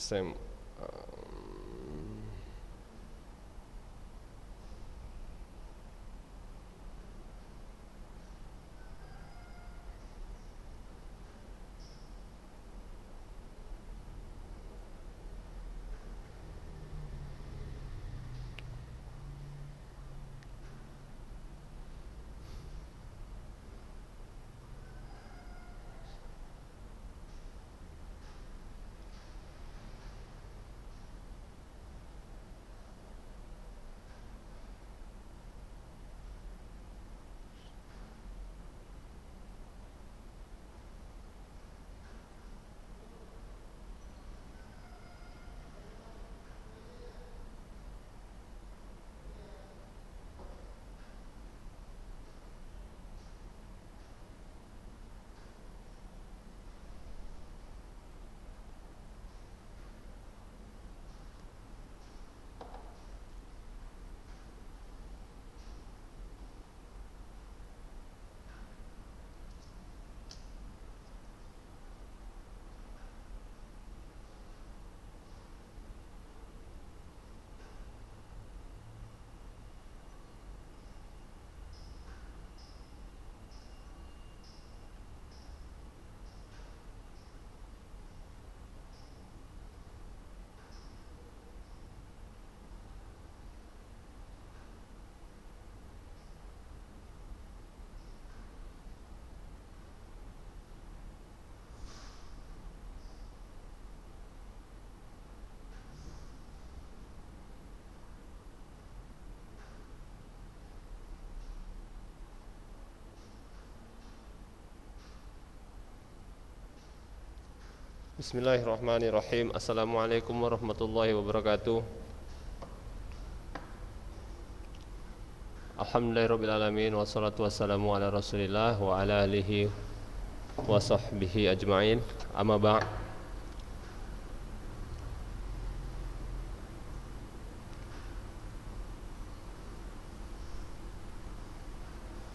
Sem Bismillahirrahmanirrahim. Assalamualaikum warahmatullahi wabarakatuh. Alhamdulillahirabbil alamin wassalatu wassalamu ala Rasulillah wa ala alihi wa sahbihi ajma'in. Amma ba'd.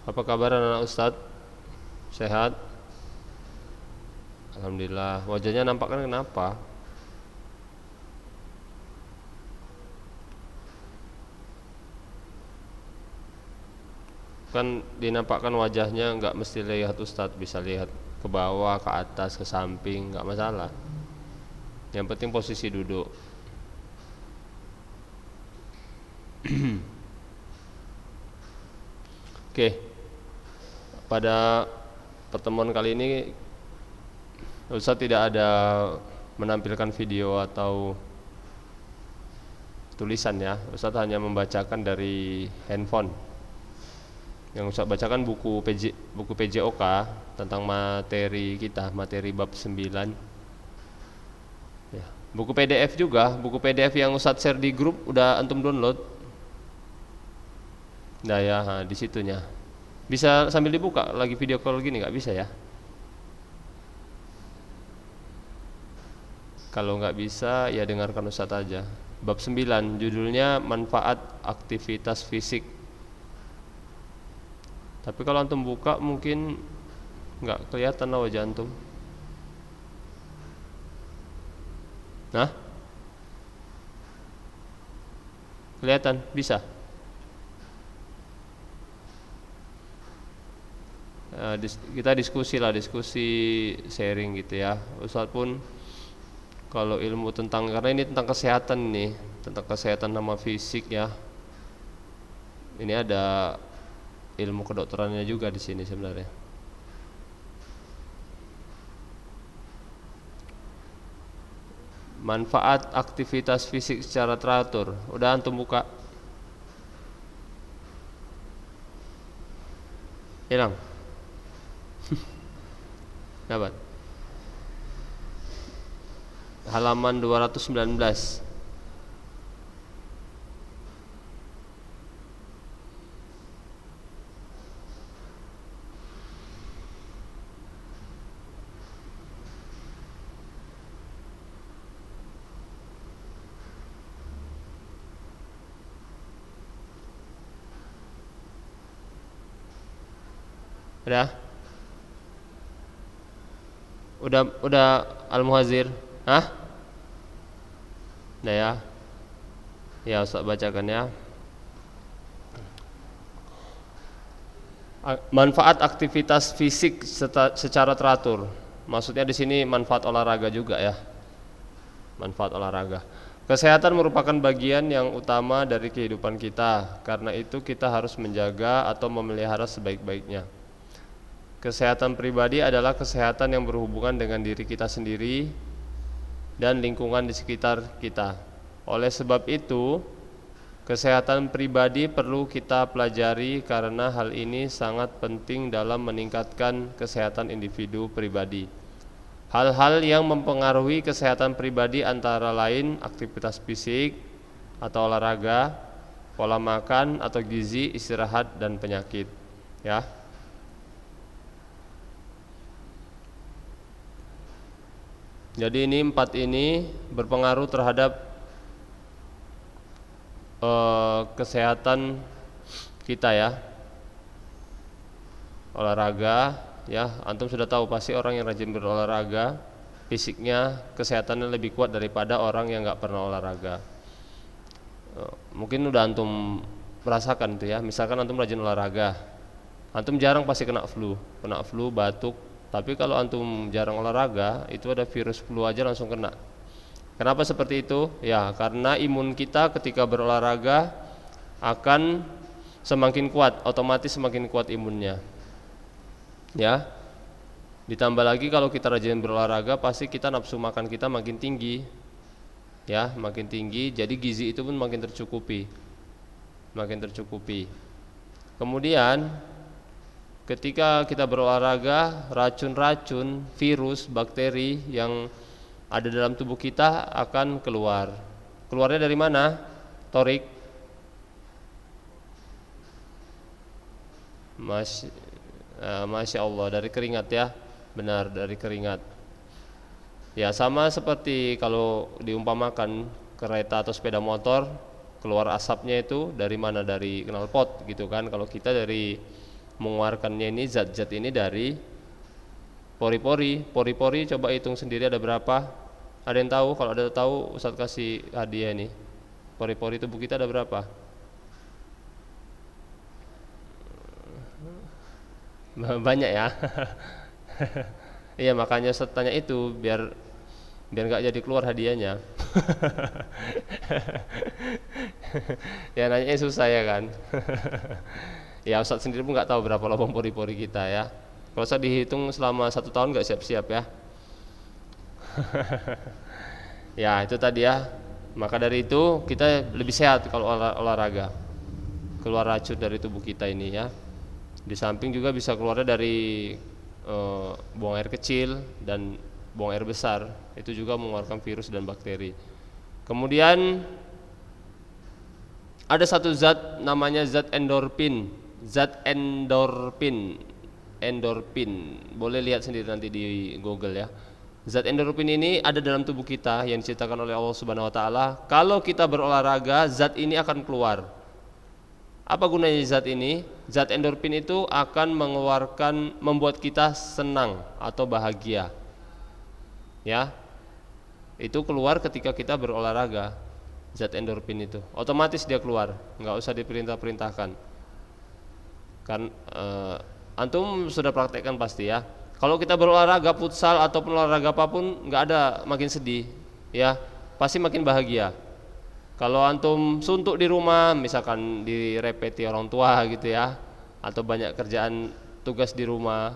Apa kabar anak Ustaz? Sehat? Alhamdulillah. Wajahnya nampaknya kenapa? Kan dinampakkan wajahnya nggak mesti lihat Ustadz, bisa lihat ke bawah, ke atas, ke samping, nggak masalah. Yang penting posisi duduk. Oke. Pada pertemuan kali ini Ustadz tidak ada menampilkan video atau tulisan ya. Ustadz hanya membacakan dari handphone. Yang Ustadz bacakan buku PJOK tentang materi kita, materi bab 9 ya. Buku PDF juga, buku PDF yang Ustadz share di grup udah antum download. Nah ya, di situnya. Bisa sambil dibuka lagi video call gini nggak bisa ya? Kalau nggak bisa ya dengarkan Ustadz aja. Bab 9 judulnya manfaat aktivitas fisik. Tapi kalau antum buka mungkin nggak kelihatan lah wajah antum. Nah, kelihatan? Bisa? Kita diskusi sharing gitu ya. Ustadz pun kalau ilmu tentang, karena ini tentang kesehatan nih, tentang kesehatan sama fisik ya. Ini ada ilmu kedokterannya juga di sini sebenarnya. Manfaat aktivitas fisik secara teratur. Udah antum buka? Hilang? Dapat? Halaman 219. Udah Al-Muhazir? Hah? Nah ya, ya Ustaz bacakan ya. Manfaat aktivitas fisik secara teratur. Maksudnya di sini manfaat olahraga juga ya. Manfaat olahraga. Kesehatan merupakan bagian yang utama dari kehidupan kita. Karena itu kita harus menjaga atau memelihara sebaik-baiknya. Kesehatan pribadi adalah kesehatan yang berhubungan dengan diri kita sendiri dan lingkungan di sekitar kita. Oleh sebab itu, kesehatan pribadi perlu kita pelajari karena hal ini sangat penting dalam meningkatkan kesehatan individu pribadi. Hal-hal yang mempengaruhi kesehatan pribadi antara lain aktivitas fisik atau olahraga, pola makan atau gizi, istirahat dan penyakit. Ya. Jadi ini 4 ini berpengaruh terhadap kesehatan kita ya. Olahraga ya, antum sudah tahu pasti orang yang rajin berolahraga fisiknya kesehatannya lebih kuat daripada orang yang nggak pernah olahraga. Mungkin udah antum merasakan itu ya. Misalkan antum rajin olahraga, antum jarang pasti kena flu, batuk. Tapi kalau antum jarang olahraga, itu ada virus flu aja langsung kena. Kenapa seperti itu? Ya, karena imun kita ketika berolahraga akan semakin kuat, otomatis semakin kuat imunnya. Ya. Ditambah lagi kalau kita rajin berolahraga, pasti kita nafsu makan kita makin tinggi. Ya, makin tinggi, jadi gizi itu pun makin tercukupi. Kemudian ketika kita berolahraga, racun-racun, virus, bakteri yang ada dalam tubuh kita akan keluar. Keluarnya dari mana? Torik. Masya Allah, dari keringat ya. Benar, dari keringat. Ya, sama seperti kalau diumpamakan kereta atau sepeda motor, keluar asapnya itu dari mana? Dari knalpot gitu kan. Kalau kita dari mengeluarkannya ini zat-zat ini dari pori-pori. Pori-pori coba hitung sendiri ada berapa? Ada yang tahu? Kalau ada tahu, Ustaz kasih hadiah ini. Pori-pori tubuh kita ada berapa? Banyak ya. Iya, makanya Ustaz tanya itu biar nggak jadi keluar hadiahnya. Ya nanya susah ya kan. Ya Ustaz sendiri pun nggak tahu berapa lubang pori-pori kita ya. Kalau saya dihitung selama 1 tahun nggak siap-siap ya. Ya itu tadi ya. Maka dari itu kita lebih sehat kalau olahraga. Keluar racun dari tubuh kita ini ya. Di samping juga bisa keluarnya dari buang air kecil dan buang air besar. Itu juga mengeluarkan virus dan bakteri. Kemudian ada satu zat namanya zat endorfin. Endorfin. Boleh lihat sendiri nanti di Google ya. Zat endorfin ini ada dalam tubuh kita yang diciptakan oleh Allah Subhanahu wa taala. Kalau kita berolahraga, zat ini akan keluar. Apa gunanya zat ini? Zat endorfin itu akan membuat kita senang atau bahagia. Ya. Itu keluar ketika kita berolahraga. Zat endorfin itu otomatis dia keluar, nggak usah diperintah-perintahkan. Kan antum sudah praktekkan pasti ya. Kalau kita berolahraga futsal ataupun olahraga apapun, nggak ada makin sedih, ya pasti makin bahagia. Kalau antum suntuk di rumah, misalkan direpeti orang tua gitu ya, atau banyak kerjaan tugas di rumah,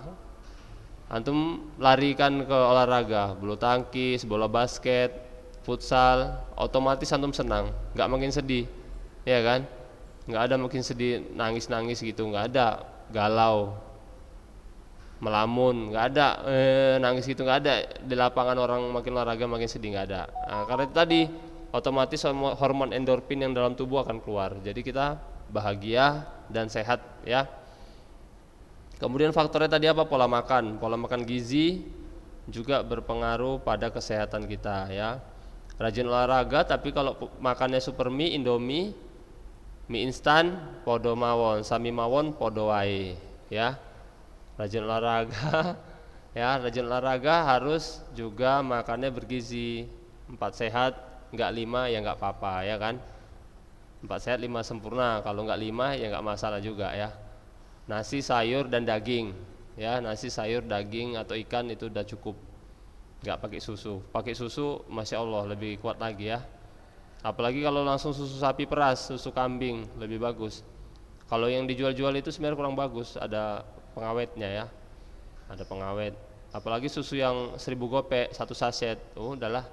antum larikan ke olahraga, bulu tangkis, bola basket, futsal, otomatis antum senang, nggak makin sedih, ya kan? Nggak ada makin sedih, nangis-nangis gitu, nggak ada, galau, melamun, nggak ada, nangis gitu, nggak ada. Di lapangan orang makin olahraga makin sedih, nggak ada. Nah, karena itu tadi otomatis hormon endorfin yang dalam tubuh akan keluar. Jadi kita bahagia dan sehat ya. Kemudian faktornya tadi apa? Pola makan gizi juga berpengaruh pada kesehatan kita ya. Rajin olahraga tapi kalau makannya super mie, indomie, mie instan, podo mawon, sami mawon, podo wae ya. Rajin olahraga ya, rajin olahraga harus juga makannya bergizi, 4 sehat, nggak 5 ya nggak apa-apa ya kan. 4 sehat 5 sempurna, kalau nggak 5 ya nggak masalah juga ya. Nasi, sayur dan daging ya, nasi, sayur, daging atau ikan itu udah cukup, nggak pakai susu. Pakai susu Masya Allah lebih kuat lagi ya, apalagi kalau langsung susu sapi peras, susu kambing lebih bagus. Kalau yang dijual-jual itu sebenarnya kurang bagus, ada pengawetnya ya, ada pengawet. Apalagi susu yang 1000 gopek satu saset, udahlah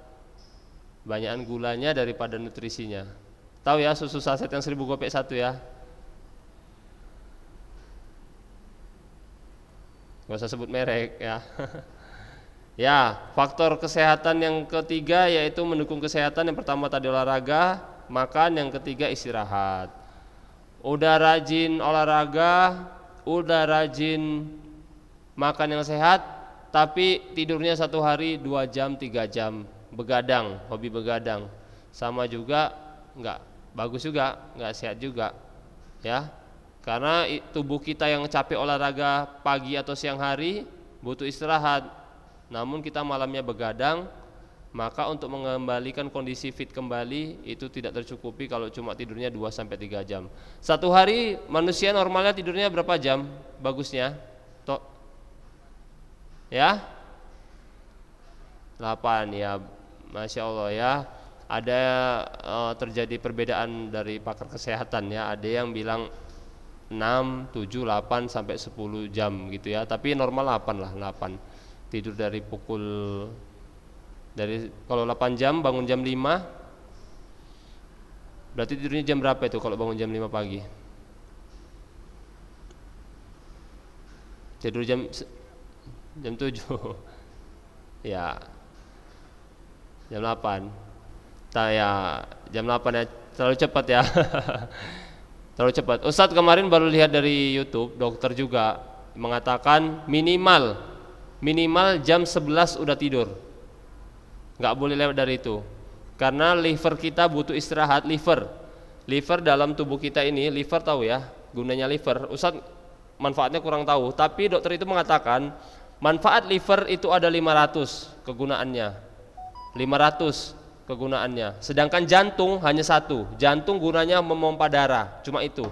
banyakan gulanya daripada nutrisinya. Tahu ya susu saset yang 1000 gopek satu ya, nggak usah sebut merek ya. Ya, faktor kesehatan yang ketiga yaitu mendukung kesehatan. Yang pertama tadi olahraga, makan, yang ketiga istirahat. Udah rajin olahraga, udah rajin makan yang sehat, tapi tidurnya satu hari 2 jam 3 jam, begadang, hobi begadang, sama juga nggak bagus juga, nggak sehat juga ya. Karena tubuh kita yang capek olahraga pagi atau siang hari butuh istirahat, namun kita malamnya begadang, maka untuk mengembalikan kondisi fit kembali itu tidak tercukupi kalau cuma tidurnya 2-3 jam. Satu hari manusia normalnya tidurnya berapa jam bagusnya? Tok ya 8 ya, Masya Allah ya. Ada terjadi perbedaan dari pakar kesehatan ya, ada yang bilang 6, 7, 8 sampai 10 jam gitu ya, tapi normal 8 lah, 8 tidur dari kalau 8 jam bangun jam 5, berarti tidurnya jam berapa itu kalau bangun jam 5 pagi? Tidur jam 7 ya, jam 8 ya, jam 8 ya, terlalu cepat ya. Terlalu cepat. Ustadz kemarin baru lihat dari YouTube, dokter juga mengatakan minimal jam 11 udah tidur, nggak boleh lewat dari itu, karena liver kita butuh istirahat. Liver dalam tubuh kita ini, liver tahu ya gunanya liver. Ustadz manfaatnya kurang tahu, tapi dokter itu mengatakan manfaat liver itu ada 500 kegunaannya, 500 kegunaannya. Sedangkan jantung hanya 1. Jantung gunanya memompa darah, cuma itu.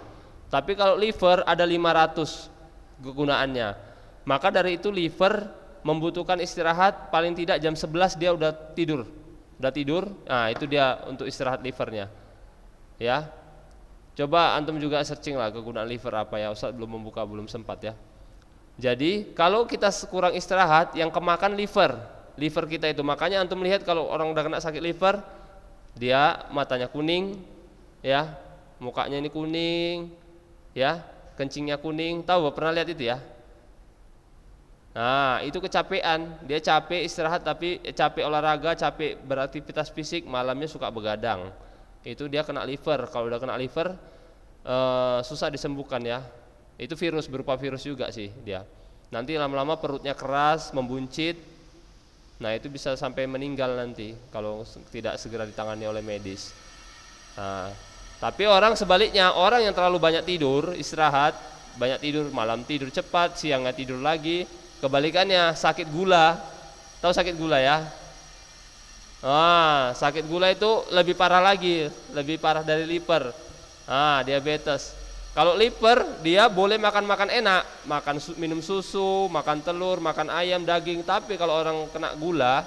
Tapi kalau liver ada 500 kegunaannya. Maka dari itu liver membutuhkan istirahat paling tidak jam 11 dia udah tidur. Nah, itu dia untuk istirahat livernya. Ya. Coba antum juga searching lah kegunaan liver apa ya. Ustaz belum membuka, belum sempat ya. Jadi, kalau kita kurang istirahat yang kemakan liver kita itu. Makanya antum lihat kalau orang udah kena sakit liver, dia matanya kuning ya, mukanya ini kuning ya, kencingnya kuning. Tahu, pernah lihat itu ya? Nah, itu kecapean. Dia capek istirahat, tapi capek olahraga, capek beraktivitas fisik, malamnya suka begadang. Itu dia kena liver. Kalau udah kena liver susah disembuhkan ya. Itu virus, berupa virus juga sih dia. Nanti lama-lama perutnya keras, membuncit. Nah, itu bisa sampai meninggal nanti kalau tidak segera ditangani oleh medis. Nah, tapi orang sebaliknya, orang yang terlalu banyak tidur, istirahat, banyak tidur, malam tidur cepat, siangnya tidur lagi, kebalikannya sakit gula. Tahu sakit gula ya? Sakit gula itu lebih parah lagi, lebih parah dari liver. Diabetes. Kalau liver dia boleh makan enak, minum susu, makan telur, makan ayam, daging. Tapi kalau orang kena gula,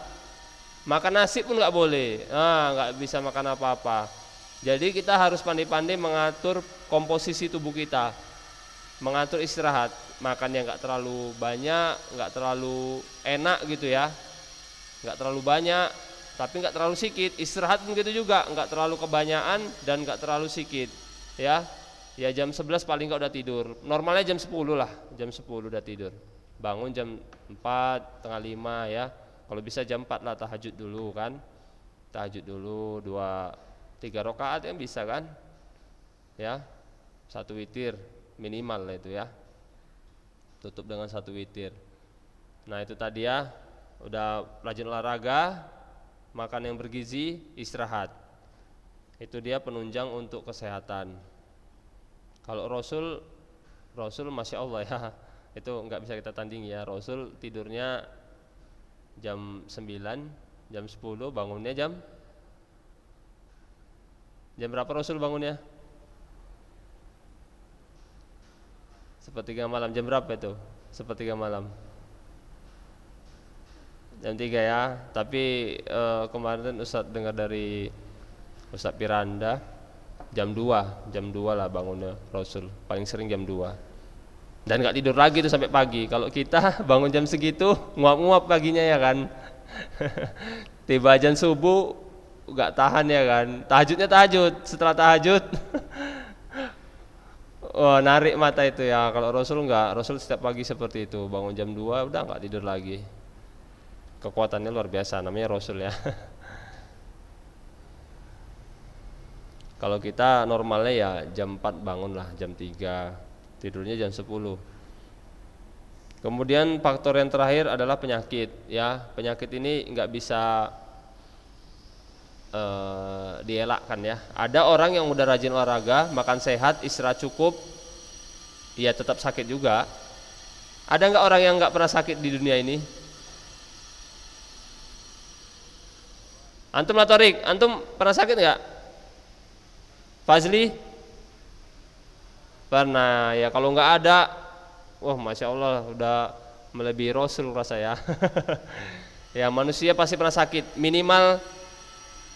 makan nasi pun nggak boleh, nggak bisa makan apa-apa. Jadi kita harus pandai-pandai mengatur komposisi tubuh kita, mengatur istirahat, makan yang nggak terlalu banyak, nggak terlalu enak gitu ya, nggak terlalu banyak, tapi nggak terlalu sedikit. Istirahat pun gitu juga, nggak terlalu kebanyakan dan nggak terlalu sedikit, ya. Ya jam 11 paling enggak udah tidur. Normalnya jam 10 lah, jam 10 udah tidur. Bangun jam 4, setengah 5 ya. Kalau bisa jam 4 lah, tahajud dulu kan. Tahajud dulu 2-3 rakaat yang bisa kan. Ya. 1 witir minimal lah itu ya. Tutup dengan 1 witir. Nah, itu tadi ya. Udah rajin olahraga, makan yang bergizi, istirahat. Itu dia penunjang untuk kesehatan. Kalau Rasul Masya Allah ya, itu nggak bisa kita tandingi ya. Rasul tidurnya jam 9, jam 10, bangunnya jam Jam berapa Rasul bangunnya? Sepertiga malam. Jam berapa itu? Sepertiga malam. Jam 3 ya. Tapi kemarin Ustadz dengar dari Ustadz Piranda jam 2 lah bangunnya Rasul. Paling sering jam 2. Dan gak tidur lagi tuh sampai pagi. Kalau kita bangun jam segitu nguap-nguap paginya ya kan. Tiba azan subuh gak tahan ya kan. Tahajudnya tahajud. Setelah tahajud oh, narik mata itu ya. Kalau Rasul enggak, Rasul setiap pagi seperti itu. Bangun jam 2 udah enggak tidur lagi. Kekuatannya luar biasa, namanya Rasul ya. Kalau kita normalnya ya jam 4 bangun lah, jam 3 tidurnya jam 10. Kemudian faktor yang terakhir adalah penyakit ya. Penyakit ini enggak bisa dielakkan ya. Ada orang yang udah rajin olahraga, makan sehat, istirahat cukup, ya tetap sakit juga. Ada nggak orang yang nggak pernah sakit di dunia ini? Antum Latorik, antum pernah sakit nggak? Fazli? Pernah ya. Kalau nggak ada, wah masya Allah udah melebihi Rasul rasa ya. Ya manusia pasti pernah sakit. Minimal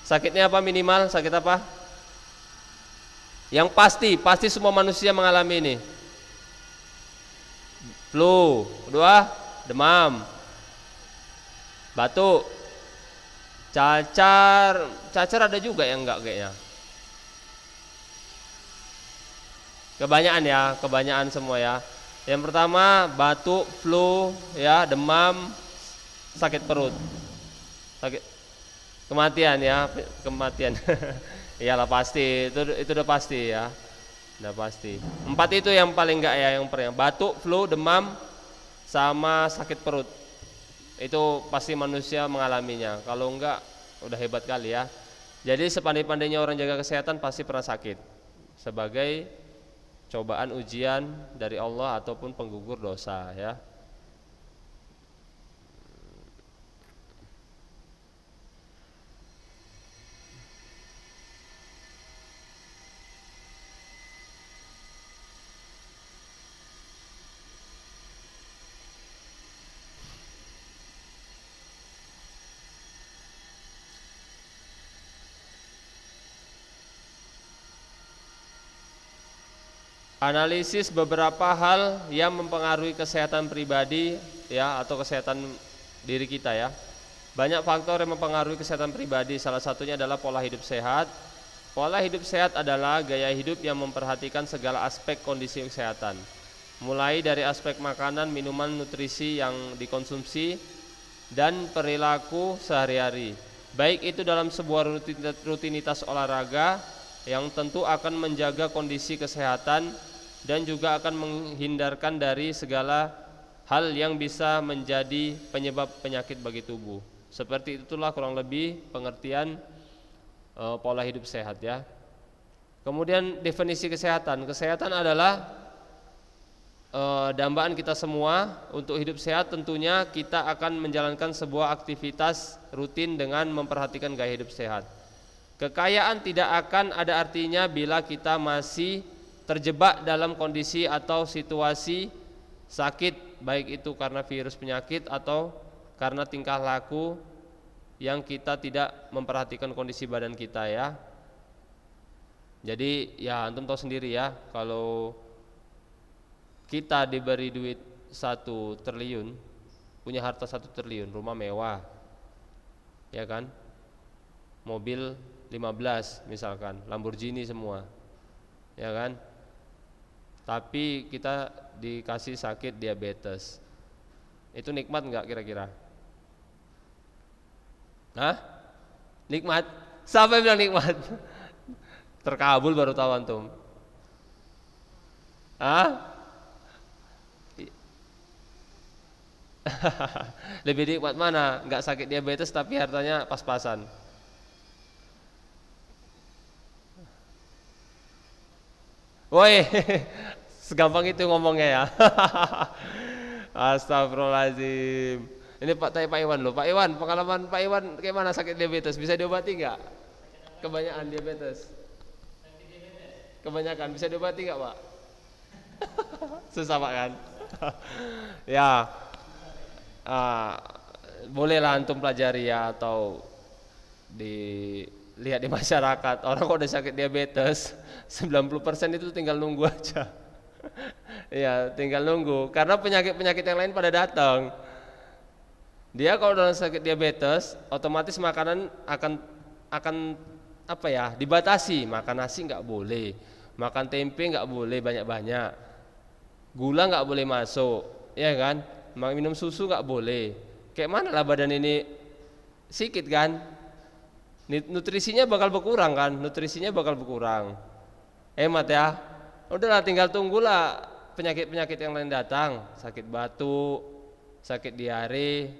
sakitnya apa? Minimal sakit apa? Yang pasti semua manusia mengalami ini. Flu, kedua demam, batuk, cacar ada juga yang enggak kayaknya. Kebanyakan semua ya. Yang pertama batuk, flu, ya demam, sakit perut, kematian ya, kematian. Iyalah pasti, itu udah pasti ya. Udah pasti. 4 itu yang paling enggak ya, yang pernah batuk, flu, demam sama sakit perut. Itu pasti manusia mengalaminya. Kalau enggak udah hebat kali ya. Jadi sepandai-pandainya orang jaga kesehatan pasti pernah sakit. Sebagai cobaan ujian dari Allah ataupun penggugur dosa ya. Analisis beberapa hal yang mempengaruhi kesehatan pribadi ya atau kesehatan diri kita ya. Banyak faktor yang mempengaruhi kesehatan pribadi. Salah satunya adalah pola hidup sehat. Pola hidup sehat adalah gaya hidup yang memperhatikan segala aspek kondisi kesehatan. Mulai dari aspek makanan, minuman, nutrisi yang dikonsumsi dan perilaku sehari-hari. Baik itu dalam sebuah rutinitas olahraga yang tentu akan menjaga kondisi kesehatan dan juga akan menghindarkan dari segala hal yang bisa menjadi penyebab penyakit bagi tubuh. Seperti itulah kurang lebih pengertian pola hidup sehat ya. Kemudian definisi kesehatan. Kesehatan adalah dambaan kita semua. Untuk hidup sehat tentunya kita akan menjalankan sebuah aktivitas rutin dengan memperhatikan gaya hidup sehat. Kekayaan tidak akan ada artinya bila kita masih terjebak dalam kondisi atau situasi sakit, baik itu karena virus penyakit atau karena tingkah laku yang kita tidak memperhatikan kondisi badan kita ya. Jadi ya antum tahu sendiri ya, kalau kita diberi duit 1 triliun, punya harta 1 triliun, rumah mewah, ya kan, mobil 15 misalkan, Lamborghini semua, ya kan. Tapi kita dikasih sakit diabetes, itu nikmat enggak kira-kira? Hah? Nikmat? Siapa yang bilang nikmat? Terkabul baru tahu antum. Hah? Lebih nikmat mana? Enggak sakit diabetes tapi hartanya pas-pasan. Woi, segampang itu ngomongnya ya. Astagfirullahaladzim. Ini Pak Iwan loh. Pak Iwan, pengalaman Pak Iwan kayak mana sakit diabetes? Bisa diobati nggak? Kebanyakan diabetes. Kebanyakan bisa diobati nggak Pak? Susah Pak kan? Ya, ah, bolehlah antum pelajari ya, atau dilihat di masyarakat. Orang kok udah sakit diabetes 90% itu tinggal nunggu aja. Iya, tinggal nunggu karena penyakit-penyakit yang lain pada datang. Dia kalau udah sakit diabetes, otomatis makanan akan apa ya? Dibatasi. Makan nasi nggak boleh, makan tempe nggak boleh banyak-banyak, gula nggak boleh masuk, ya kan? Minum susu nggak boleh. Kayak mana lah badan ini sikit kan? Nutrisinya bakal berkurang kan? Nutrisinya bakal berkurang. Hemat ya. Udahlah tinggal tunggulah penyakit-penyakit yang lain datang, sakit batuk, sakit diare.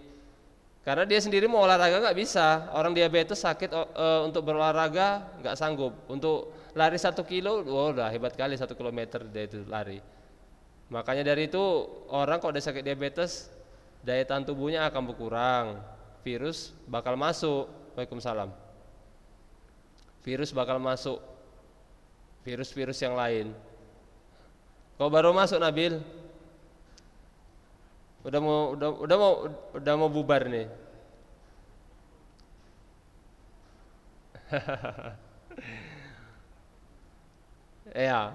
Karena dia sendiri mau olahraga nggak bisa. Orang diabetes sakit untuk berolahraga nggak sanggup. Untuk lari 1 kilo, oh udah hebat kali 1 kilometer dia itu lari. Makanya dari itu orang kalau udah sakit diabetes, daya tahan tubuhnya akan berkurang. Virus bakal masuk. Waalaikumsalam. Virus bakal masuk. Virus-virus yang lain. Kau baru masuk Nabil? Udah mau bubar nih. Ya,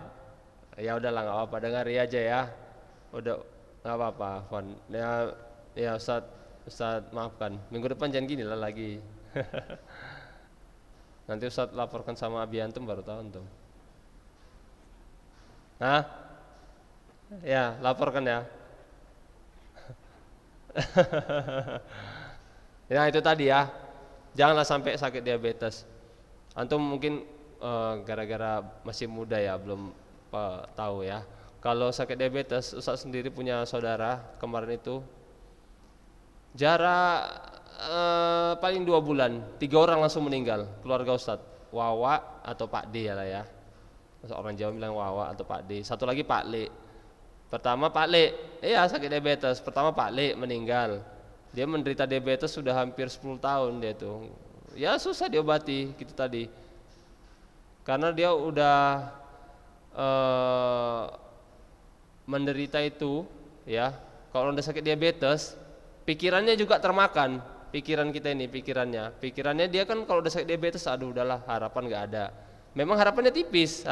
ya udahlah nggak apa-apa, dengari aja ya. Udah nggak apa-apa, Fon. Ya, ya Ustad maafkan. Minggu depan jangan gini lah lagi. Nanti Ustad laporkan sama Abi antum baru tahu antum. Hah? Ya, laporkan ya. Ya itu tadi ya. Janganlah sampai sakit diabetes. Antum mungkin gara-gara masih muda ya, belum tahu ya. Kalau sakit diabetes, Ustaz sendiri punya saudara kemarin itu jarak paling 2 bulan, 3 orang langsung meninggal keluarga Ustaz. Wawa atau Pak D ya lah ya. Orang Jawa bilang Wawa atau Pak D. Satu lagi Pak Le. Pertama Pak Le, iya sakit diabetes. Pertama Pak Le meninggal. Dia menderita diabetes sudah hampir 10 tahun dia tuh. Ya susah diobati gitu tadi. Karena dia udah menderita itu ya. Kalau udah sakit diabetes, pikirannya juga termakan. Pikiran kita ini, pikirannya dia kan kalau udah sakit diabetes, aduh udahlah harapan nggak ada. Memang harapannya tipis,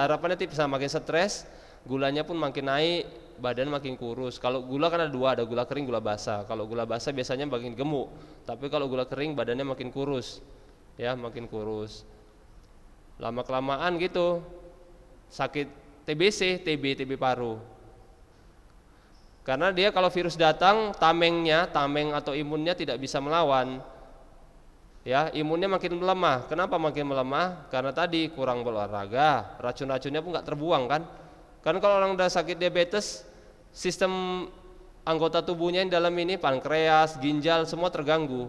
sama makin stres, gulanya pun makin naik, badan makin kurus. Kalau gula kan ada dua, ada gula kering, gula basah. Kalau gula basah biasanya makin gemuk, tapi kalau gula kering badannya makin kurus, ya makin kurus. Lama kelamaan gitu, sakit TBC, TB paru. Karena dia kalau virus datang, tameng atau imunnya tidak bisa melawan. Ya, imunnya makin melemah. Kenapa makin melemah? Karena tadi kurang berolahraga, racun-racunnya pun nggak terbuang kan? Kan kalau orang udah sakit diabetes, sistem anggota tubuhnya yang dalam ini pankreas, ginjal semua terganggu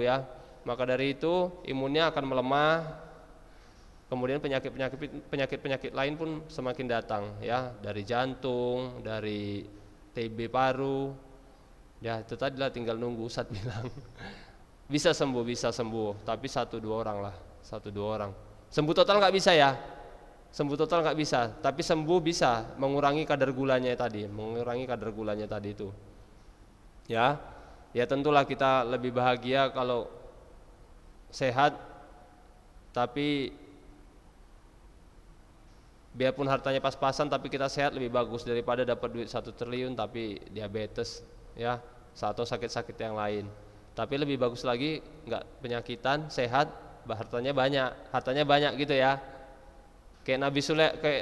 ya. Maka dari itu imunnya akan melemah. Kemudian penyakit lain pun semakin datang ya, dari jantung, dari TB paru. Ya itu tadi lah, tinggal nunggu Ustadz bilang. Bisa sembuh, tapi 1-2 orang lah, 1-2 orang. Sembuh total nggak bisa ya, tapi sembuh bisa mengurangi kadar gulanya tadi itu. Ya, ya tentulah kita lebih bahagia kalau sehat, tapi biarpun hartanya pas-pasan tapi kita sehat lebih bagus daripada dapat duit 1 triliun tapi diabetes ya, atau sakit-sakit yang lain. Tapi lebih bagus lagi nggak penyakitan, sehat, hartanya banyak gitu ya. Kayak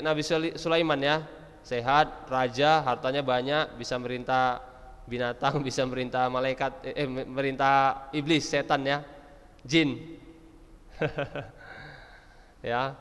Nabi Sulaiman ya, sehat, raja, hartanya banyak, bisa merintah binatang, bisa merintah malaikat, merintah iblis, setan ya, jin. Ya.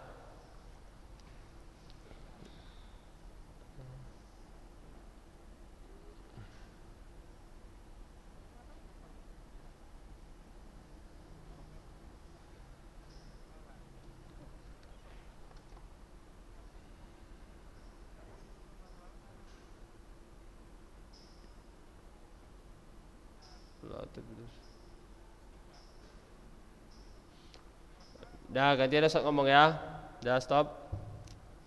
Dah ganti ada ngomong ya. Dah stop.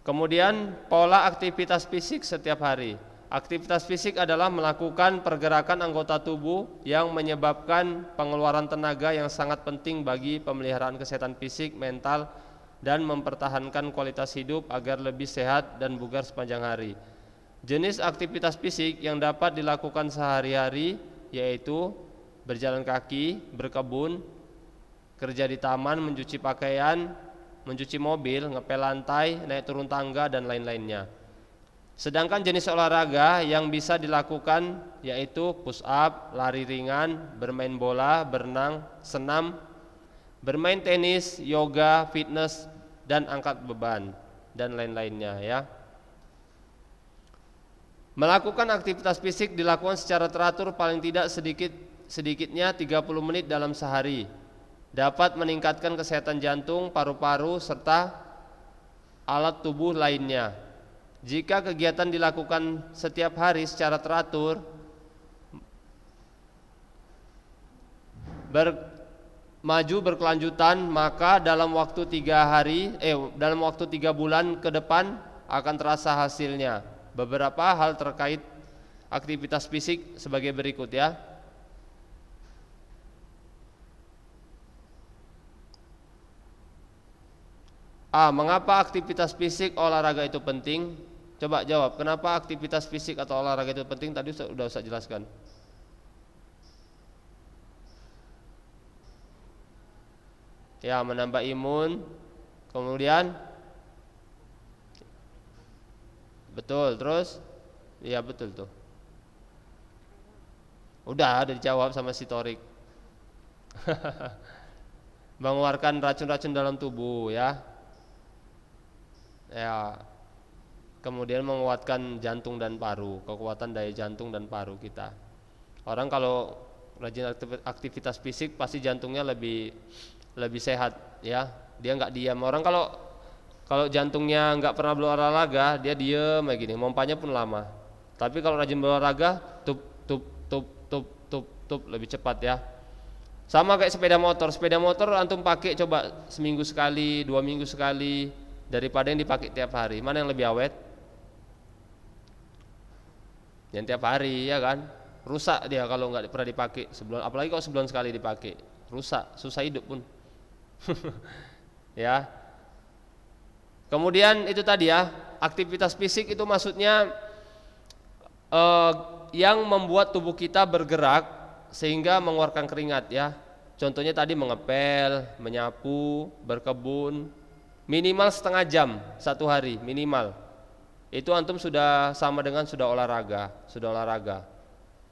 Kemudian pola aktivitas fisik setiap hari. Aktivitas fisik adalah melakukan pergerakan anggota tubuh yang menyebabkan pengeluaran tenaga yang sangat penting bagi pemeliharaan kesehatan fisik, mental, dan mempertahankan kualitas hidup agar lebih sehat dan bugar sepanjang hari. Jenis aktivitas fisik yang dapat dilakukan sehari-hari yaitu berjalan kaki, berkebun, kerja di taman, mencuci pakaian, mencuci mobil, ngepel lantai, naik turun tangga, dan lain-lainnya. Sedangkan jenis olahraga yang bisa dilakukan yaitu push up, lari ringan, bermain bola, berenang, senam, bermain tenis, yoga, fitness, dan angkat beban, dan lain-lainnya ya. Melakukan aktivitas fisik dilakukan secara teratur paling tidak sedikitnya 30 menit dalam sehari. Dapat meningkatkan kesehatan jantung, paru-paru, serta alat tubuh lainnya. Jika kegiatan dilakukan setiap hari secara teratur, maju berkelanjutan, maka dalam waktu 3 bulan ke depan akan terasa hasilnya. Beberapa hal terkait aktivitas fisik sebagai berikut ya. A. Mengapa aktivitas fisik olahraga itu penting? Coba jawab, kenapa aktivitas fisik atau olahraga itu penting? Tadi sudah saya jelaskan. Ya, menambah imun. Kemudian betul, terus? Iya betul tuh. Udah dijawab sama si Torik. Mengeluarkan racun-racun dalam tubuh ya. Ya. Kemudian menguatkan jantung dan paru, kekuatan daya jantung dan paru kita. Orang kalau rajin aktivitas fisik pasti jantungnya lebih sehat ya. Dia nggak diam. Orang kalau jantungnya nggak pernah berolahraga, dia diem kayak gini, mompanya pun lama. Tapi kalau rajin berolahraga, tup lebih cepat ya. Sama kayak sepeda motor. Sepeda motor antum pakai coba seminggu sekali, 2 minggu sekali, daripada yang dipakai tiap hari. Mana yang lebih awet? Yang tiap hari ya kan. Rusak dia kalau nggak pernah dipakai sebulan, apalagi kalau sebulan sekali dipakai, rusak, susah hidup pun. Ya. Kemudian itu tadi ya, aktivitas fisik itu maksudnya yang membuat tubuh kita bergerak sehingga mengeluarkan keringat ya. Contohnya tadi mengepel, menyapu, berkebun, minimal setengah jam satu hari minimal. Itu antum sudah sama dengan sudah olahraga.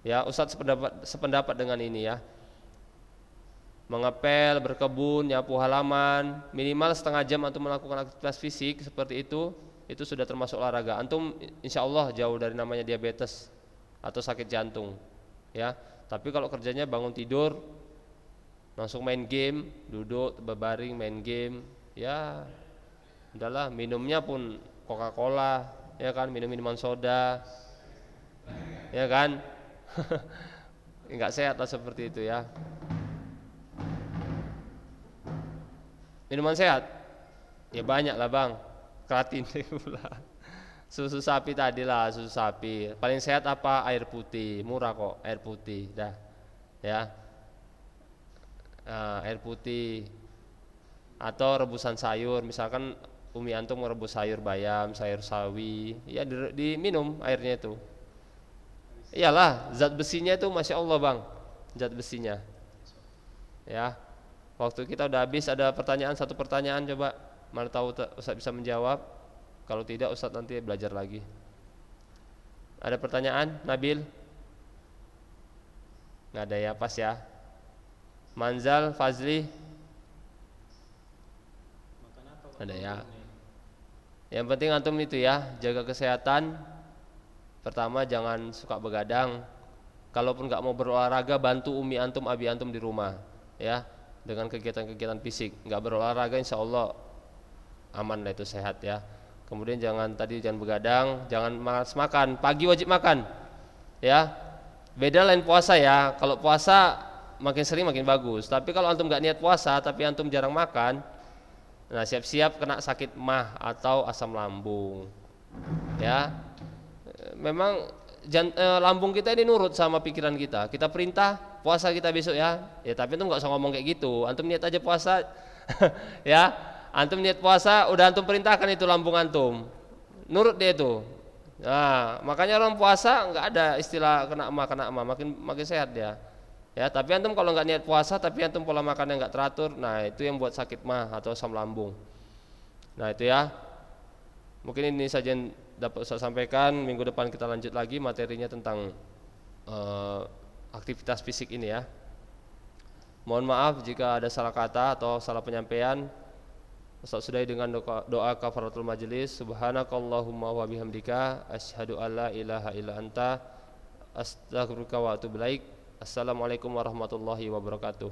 Ya, Ustadz sependapat dengan ini ya. Mengepel, berkebun, nyapu halaman, minimal setengah jam antum melakukan aktivitas fisik seperti itu sudah termasuk olahraga. Antum insya Allah jauh dari namanya diabetes atau sakit jantung ya. Tapi kalau kerjanya bangun tidur langsung main game, duduk berbaring main game, ya udahlah, minumnya pun Coca-Cola ya kan, minum minuman soda ya kan. Enggak sehat lah seperti itu ya. Minuman sehat ya banyak lah bang, kreatin pula. Susu sapi tadi lah, susu sapi. Paling sehat apa? Air putih, murah kok air putih dah ya. Air putih atau rebusan sayur, misalkan umi antum merebus sayur bayam, sayur sawi, ya diminum airnya itu. Iyalah, zat besinya itu masya Allah bang, zat besinya. Ya, waktu kita udah habis, ada pertanyaan, satu pertanyaan coba, mana tahu Ustaz bisa menjawab. Kalau tidak Ustaz nanti belajar lagi. Ada pertanyaan, Nabil? Nggak ada ya, pas ya. Manzal, Fazli? Ada ya. Yang penting antum itu ya, jaga kesehatan. Pertama jangan suka begadang. Kalaupun nggak mau berolahraga, bantu umi antum, abi antum di rumah ya, dengan kegiatan-kegiatan fisik. Nggak berolahraga insya Allah aman lah, itu sehat ya. Kemudian jangan begadang, jangan malas makan. Pagi wajib makan ya. Beda lain puasa ya. Kalau puasa makin sering makin bagus. Tapi kalau antum nggak niat puasa tapi antum jarang makan, Nah, siap-siap kena sakit mah atau asam lambung. Ya. Memang lambung kita ini nurut sama pikiran kita. Kita perintah puasa kita besok ya. Ya tapi antum nggak usah ngomong kayak gitu. Antum niat aja puasa. Ya. Antum niat puasa, udah antum perintahkan itu lambung antum. Nurut dia itu. Nah, makanya orang puasa nggak ada istilah kena emak, makin sehat dia. Ya, tapi antum kalau nggak niat puasa, tapi antum pola makan yang nggak teratur, nah itu yang buat sakit mah atau asam lambung. Nah itu ya, mungkin ini saja yang dapat saya sampaikan. Minggu depan kita lanjut lagi materinya tentang aktivitas fisik ini ya. Mohon maaf jika ada salah kata atau salah penyampaian. Ustaz sudahi dengan doa kafaratul majelis. Subhanakallahumma wa bihamdika asyhadu alla ilaha illa anta astaghfiruka wa atubu ilaik. Assalamualaikum warahmatullahi wabarakatuh.